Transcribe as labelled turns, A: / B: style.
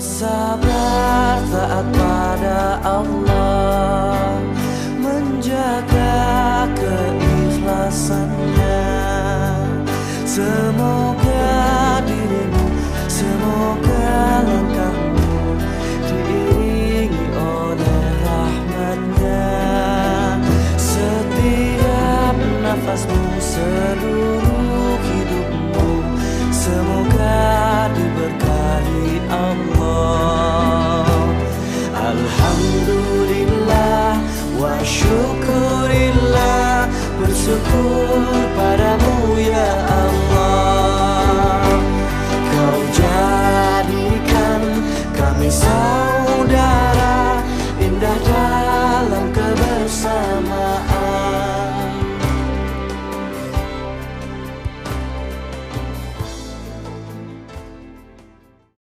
A: bersabar taat pada Allah, menjaga keikhlasannya. Semoga dirimu, semoga langkahmu diiringi oleh rahmat-Nya. Setiap nafasmu, seluruh hidupmu, semoga diberkahi Allah. Alhamdulillah wa syukurillah, bersyukur